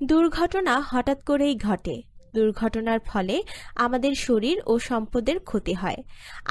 দুর্ঘটনা হঠাৎ করেই ঘটে। দুর্ঘটনার ফলে আমাদের শরীর ও সম্পদের ক্ষতি হয়।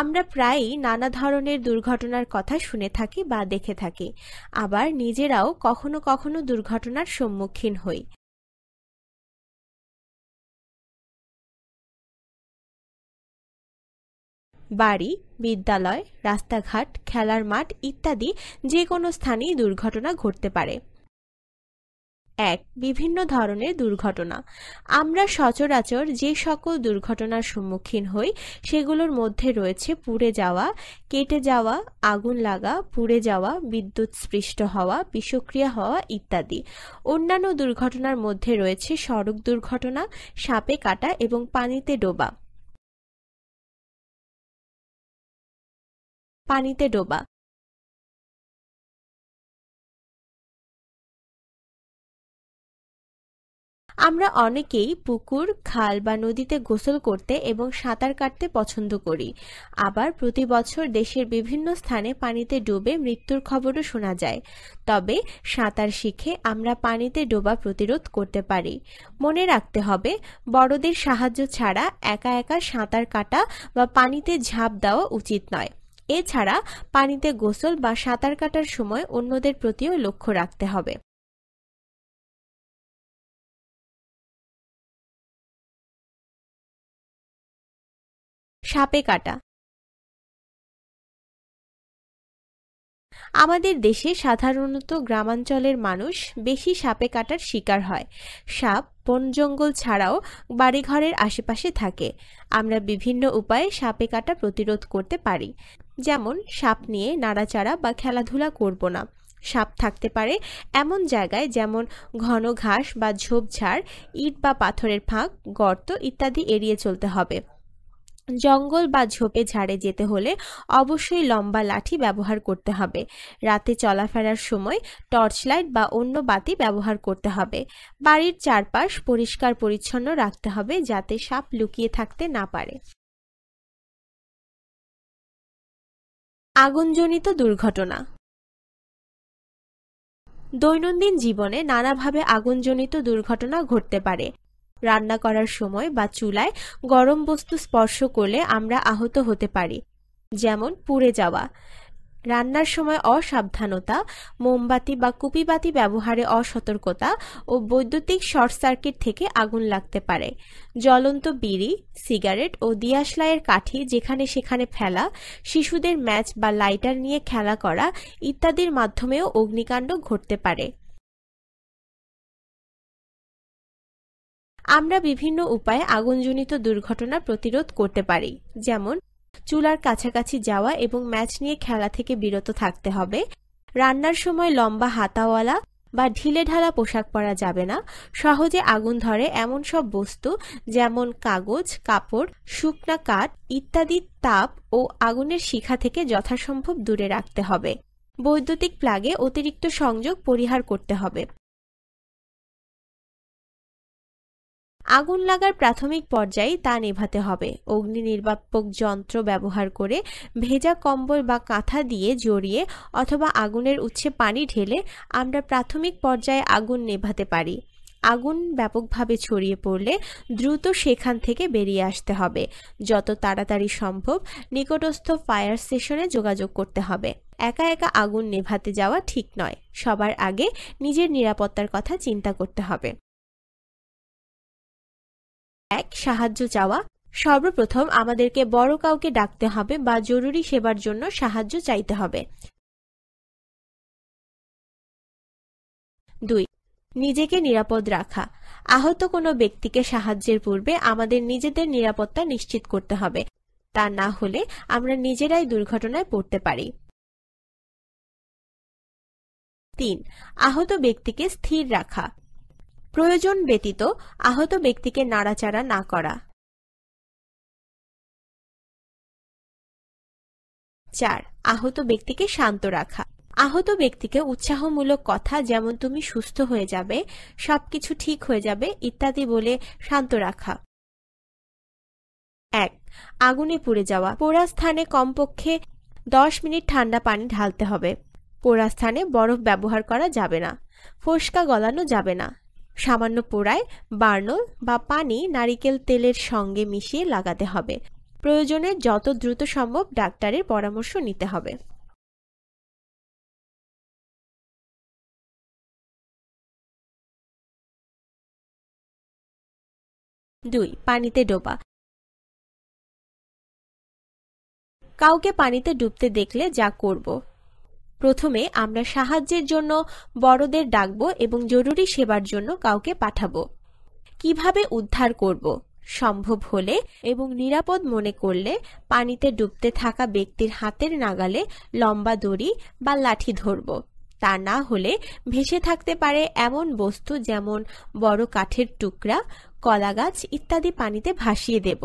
আমরা প্রায়ই নানা ধরনের দুর্ঘটনার কথা শুনে থাকি বা দেখে থাকি, আবার নিজেরাও কখনো কখনো দুর্ঘটনার সম্মুখীন হই। বাড়ি, বিদ্যালয়, রাস্তাঘাট, খেলার মাঠ ইত্যাদি যে কোনো স্থানেই দুর্ঘটনা ঘটতে পারে। বিভিন্ন ধরনের দুর্ঘটনা। আমরা সচরাচর যে সকল দুর্ঘটনার সম্মুখীন হই সেগুলোর মধ্যে রয়েছে পুড়ে যাওয়া, কেটে যাওয়া, আগুন লাগা, পুড়ে যাওয়া, বিদ্যুৎ স্পৃষ্ট হওয়া, বিষক্রিয়া হওয়া ইত্যাদি। অন্যান্য দুর্ঘটনার মধ্যে রয়েছে সড়ক দুর্ঘটনা, সাপে কাটা এবং পানিতে ডোবা। পানিতে ডোবা আমরা অনেকেই পুকুর, খাল বা নদীতে গোসল করতে এবং সাঁতার কাটতে পছন্দ করি। আবার প্রতি বছর দেশের বিভিন্ন স্থানে পানিতে ডুবে মৃত্যুর খবরও শোনা যায়। তবে সাঁতার শিখে আমরা পানিতে ডোবা প্রতিরোধ করতে পারি। মনে রাখতে হবে, বড়দের সাহায্য ছাড়া একা একা সাঁতার কাটা বা পানিতে ঝাঁপ দেওয়া উচিত নয়। এছাড়া পানিতে গোসল বা সাঁতার কাটার সময় অন্যদের প্রতিও লক্ষ্য রাখতে হবে। সাপে কাটা। আমাদের দেশে সাধারণত গ্রামাঞ্চলের মানুষ বেশি সাপে কাটার শিকার হয়। সাপ বন জঙ্গল ছাড়াও বাড়িঘরের আশেপাশে থাকে। আমরা বিভিন্ন উপায়ে সাপে কাটা প্রতিরোধ করতে পারি। যেমন, সাপ নিয়ে নাড়াচাড়া বা খেলাধুলা করব না। সাপ থাকতে পারে এমন জায়গায় যেমন ঘন ঘাস বা ঝোপঝাড়, ইট বা পাথরের ফাঁক, গর্ত ইত্যাদি এড়িয়ে চলতে হবে। জঙ্গল বা ঝোপে ঝাড়ে যেতে হলে অবশ্যই লম্বা লাঠি ব্যবহার করতে হবে। রাতে চলাফেরার সময় টর্চ লাইট বা অন্য বাতি ব্যবহার করতে হবে। বাড়ির চারপাশ পরিষ্কার পরিচ্ছন্ন রাখতে হবে যাতে সাপ লুকিয়ে থাকতে না পারে। আগুনজনিত দুর্ঘটনা। দৈনন্দিন জীবনে নানাভাবে আগুনজনিত দুর্ঘটনা ঘটতে পারে। রান্না করার সময় বা চুলায় গরম বস্তু স্পর্শ করলে আমরা আহত হতে পারি, যেমন পুড়ে যাওয়া। রান্নার সময় অসাবধানতা, মোমবাতি বা কুপিবাতি ব্যবহারে অসতর্কতা ও বৈদ্যুতিক শর্ট সার্কিট থেকে আগুন লাগতে পারে। জ্বলন্ত বিড়ি, সিগারেট ও দিয়াশলাইয়ের কাঠি যেখানে সেখানে ফেলা, শিশুদের ম্যাচ বা লাইটার নিয়ে খেলা করা ইত্যাদির মাধ্যমেও অগ্নিকাণ্ড ঘটতে পারে। আমরা বিভিন্ন উপায়ে আগুনজনিত দুর্ঘটনা প্রতিরোধ করতে পারি। যেমন, চুলার কাছাকাছি যাওয়া এবং ম্যাচ নিয়ে খেলা থেকে বিরত থাকতে হবে। রান্নার সময় লম্বা হাতাওয়ালা বা ঢিলেঢালা পোশাক পরা যাবে না। সহজে আগুন ধরে এমন সব বস্তু যেমন কাগজ, কাপড়, শুকনা কাঠ ইত্যাদি তাপ ও আগুনের শিখা থেকে যথাসম্ভব দূরে রাখতে হবে। বৈদ্যুতিক প্লাগে অতিরিক্ত সংযোগ পরিহার করতে হবে। আগুন লাগার প্রাথমিক পর্যায়ে তা নেভাতে হবে। অগ্নি নির্বাপক যন্ত্র ব্যবহার করে ভেজা কম্বল বা কাঁথা দিয়ে জড়িয়ে অথবা আগুনের উৎসে পানি ঢেলে আমরা প্রাথমিক পর্যায়ে আগুন নেভাতে পারি। আগুন ব্যাপকভাবে ছড়িয়ে পড়লে দ্রুত সেখান থেকে বেরিয়ে আসতে হবে। যত তাড়াতাড়ি সম্ভব নিকটস্থ ফায়ার স্টেশনে যোগাযোগ করতে হবে। একা একা আগুন নেভাতে যাওয়া ঠিক নয়। সবার আগে নিজের নিরাপত্তার কথা চিন্তা করতে হবে। সাহায্য চাওয়া। সর্বপ্রথম আমাদেরকে বড় কাউকে ডাকতে হবে বা জরুরি সেবার জন্য সাহায্য চাইতে হবে। 2. নিজেকে নিরাপদ রাখা। আহত কোনো ব্যক্তিকে সাহায্যের পূর্বে আমাদের নিজেদের নিরাপত্তা নিশ্চিত করতে হবে। তা না হলে আমরা নিজেরাই দুর্ঘটনায় পড়তে পারি। 3. আহত ব্যক্তিকে স্থির রাখা। প্রয়োজন ব্যতীত আহত ব্যক্তিকে নাড়াচাড়া না করা। 4. আহত ব্যক্তিকে শান্ত রাখা। আহত ব্যক্তিকে উৎসাহমূলক কথা যেমন তুমি সুস্থ হয়ে যাবে, সবকিছু ঠিক হয়ে যাবে ইত্যাদি বলে শান্ত রাখা। 1. আগুনে পুড়ে যাওয়া। পোড়া স্থানে কমপক্ষে 10 মিনিট ঠান্ডা পানি ঢালতে হবে। পোড়া স্থানে বরফ ব্যবহার করা যাবে না। ফোস্কা গলানো যাবে না। সামান্য পোড়ায় বার্নল বা পানি নারিকেল তেলের সঙ্গে মিশিয়ে লাগাতে হবে। প্রয়োজনে যত দ্রুত সম্ভব ডাক্তারের পরামর্শ নিতে হবে। 2. পানিতে ডোবা। কাউকে পানিতে ডুবতে দেখলে যা করব। প্রথমে আমরা সাহায্যের জন্য বড়দের ডাকবো এবং জরুরি সেবার জন্য কাউকে পাঠাবো। কিভাবে উদ্ধার করব? সম্ভব হলে এবং নিরাপদ মনে করলে পানিতে ডুবতে থাকা ব্যক্তির হাতের নাগালে লম্বা দড়ি বা লাঠি ধরব। তা না হলে ভেসে থাকতে পারে এমন বস্তু যেমন বড় কাঠের টুকরা, কলাগাছ ইত্যাদি পানিতে ভাসিয়ে দেব।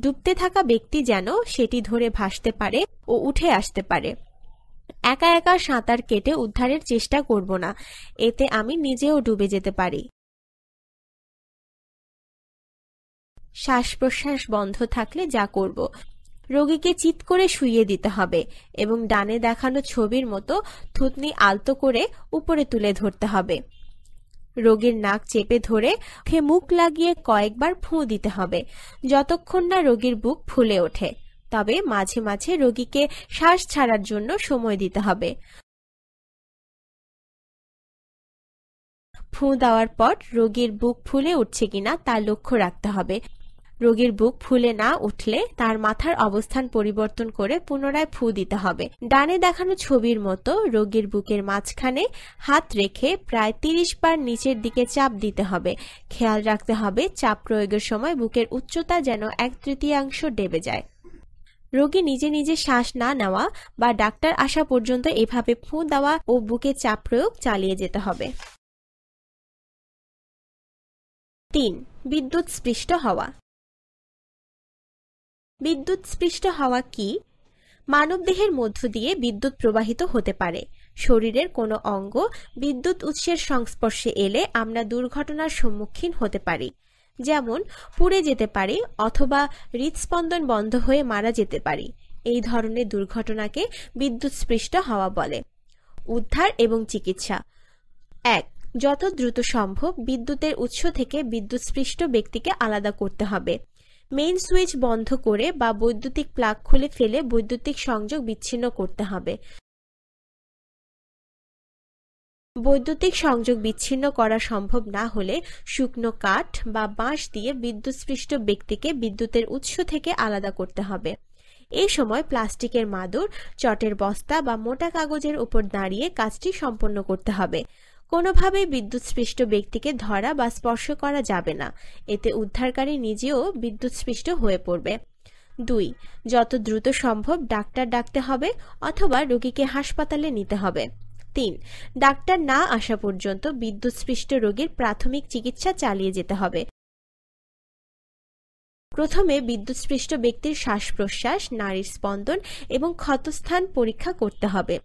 ডুবতে থাকা ব্যক্তি যেন সেটি ধরে ভাসতে পারে ও উঠে আসতে পারে। একা একা সাঁতার কেটে উদ্ধারের চেষ্টা করব না, এতে আমি নিজেও ডুবে যেতে পারি। শ্বাস প্রশ্বাস বন্ধ থাকলে যা করব। রোগীকে চিৎ করে শুইয়ে দিতে হবে এবং ডানে দেখানো ছবির মতো থুতনি আলতো করে উপরে তুলে ধরতে হবে। রোগীর নাক চেপে ধরে মুখ লাগিয়ে কয়েকবার ফুঁ দিতে হবে যতক্ষণ না রোগীর বুক ফুলে ওঠে। তবে মাঝে মাঝে রোগীকে শ্বাস ছাড়ার জন্য সময় দিতে হবে। ফুঁ দেওয়ার পর রোগীর বুক ফুলে উঠছে কিনা তা লক্ষ্য রাখতে হবে। রোগীর বুক ফুলে না উঠলে তার মাথার অবস্থান পরিবর্তন করে পুনরায় ফুঁ দিতে হবে। ডানে দেখানো ছবির মতো রোগীর বুকের মাঝখানে হাত রেখে প্রায় 30 বার নিচের দিকে চাপ দিতে হবে। খেয়াল রাখতে হবে চাপ প্রয়োগের সময় বুকের উচ্চতা যেন 1/3 ডেবে যায়। রোগী নিজে নিজে শ্বাস না নেওয়া বা ডাক্তার আসা পর্যন্ত এভাবে ফুঁ দেওয়া ও বুকে চাপ প্রয়োগ চালিয়ে যেতে হবে। 3. বিদ্যুৎ স্পৃষ্ট হওয়া। বিদ্যুৎ স্পৃষ্ট হওয়া কি? মানবদেহের মধ্য দিয়ে বিদ্যুৎ প্রবাহিত হতে পারে। শরীরের কোনো অঙ্গ বিদ্যুৎ উৎসের সংস্পর্শে এলে আমরা দুর্ঘটনার সম্মুখীন হতে পারি, যেমন পুড়ে যেতে পারি অথবা হৃদস্পন্দন বন্ধ হয়ে মারা যেতে পারি। এই ধরনের দুর্ঘটনাকে বিদ্যুৎ স্পৃষ্ট হওয়া বলে। উদ্ধার এবং চিকিৎসা। 1. যত দ্রুত সম্ভব বিদ্যুতের উৎস থেকে বিদ্যুৎস্পৃষ্ট ব্যক্তিকে আলাদা করতে হবে। মেইন সুইচ বন্ধ করে বা বৈদ্যুতিক প্লাগ খুলে ফেলে বৈদ্যুতিক সংযোগ বিচ্ছিন্ন করতে হবে। বৈদ্যুতিক সংযোগ বিচ্ছিন্ন করা সম্ভব না হলে শুকনো কাঠ বা বাঁশ দিয়ে বিদ্যুৎস্পৃষ্ট ব্যক্তিকে বিদ্যুতের উৎস থেকে আলাদা করতে হবে। এই সময় প্লাস্টিকের মাদুর, চটের বস্তা বা মোটা কাগজের উপর দাঁড়িয়ে কাজটি সম্পন্ন করতে হবে। কোনোভাবেই বিদ্যুৎস্পৃষ্ট ব্যক্তিকে ধরা বা স্পর্শ করা যাবে না, এতে উদ্ধারকারী নিজেও বিদ্যুৎস্পৃষ্ট হয়ে পড়বে। 2. যত দ্রুত সম্ভব ডাক্তার ডাকতে হবে অথবা রোগীকে হাসপাতালে নিতে হবে। 3. ডাক্তার না আসা পর্যন্ত বিদ্যুৎস্পৃষ্ট রোগীর প্রাথমিক চিকিৎসা চালিয়ে যেতে হবে। প্রথমে বিদ্যুৎস্পৃষ্ট ব্যক্তির শ্বাস প্রশ্বাস, নাড়ির স্পন্দন এবং ক্ষতস্থান পরীক্ষা করতে হবে।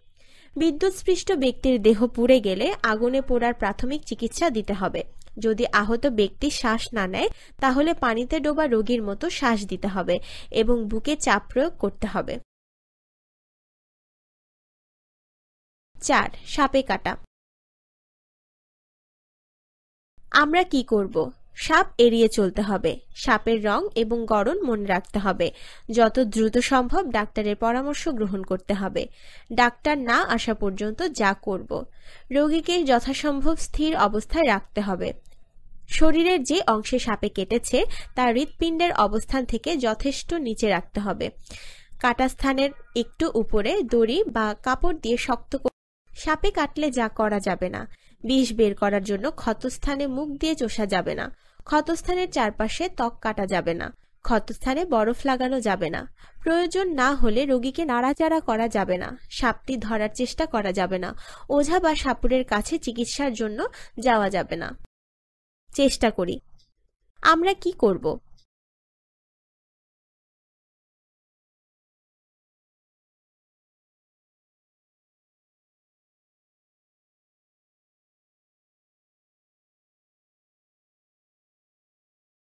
বিদ্যুৎস্পৃষ্ট ব্যক্তির দেহ পুড়ে গেলে আগুনে পোড়ার প্রাথমিক চিকিৎসা দিতে হবে। যদি আহত ব্যক্তি শ্বাস না নেয় তাহলে পানিতে ডোবা রোগীর মতো শ্বাস দিতে হবে এবং বুকে চাপ প্রয়োগ করতে হবে। 4. সাপে কাটা। আমরা কি করব? সাপ এড়িয়ে চলতে হবে। সাপের রং এবং গড়ন মনে রাখতে হবে। যত দ্রুত সম্ভব ডাক্তারের পরামর্শ গ্রহণ করতে হবে। ডাক্তার না আসা পর্যন্ত যা করব। রোগীকে যথাসম্ভব স্থির অবস্থায় রাখতে হবে। শরীরের যে অংশে সাপে কেটেছে তা হৃৎপিণ্ডের অবস্থান থেকে যথেষ্ট নিচে রাখতে হবে। কাটা স্থানের একটু উপরে দড়ি বা কাপড় দিয়ে শক্ত করে। সাপে কাটলে যা করা যাবে না। বিষ বের করার জন্য ক্ষতস্থানে মুখ দিয়ে চোষা যাবে না। ক্ষতস্থানের চারপাশে ত্বক কাটা যাবে না। ক্ষতস্থানে বরফ লাগানো যাবে না। প্রয়োজন না হলে রোগীকে নাড়াচাড়া করা যাবে না। সাপটি ধরার চেষ্টা করা যাবে না। ওঝা বা সাপুড়ের কাছে চিকিৎসার জন্য যাওয়া যাবে না। চেষ্টা করি। আমরা কি করব?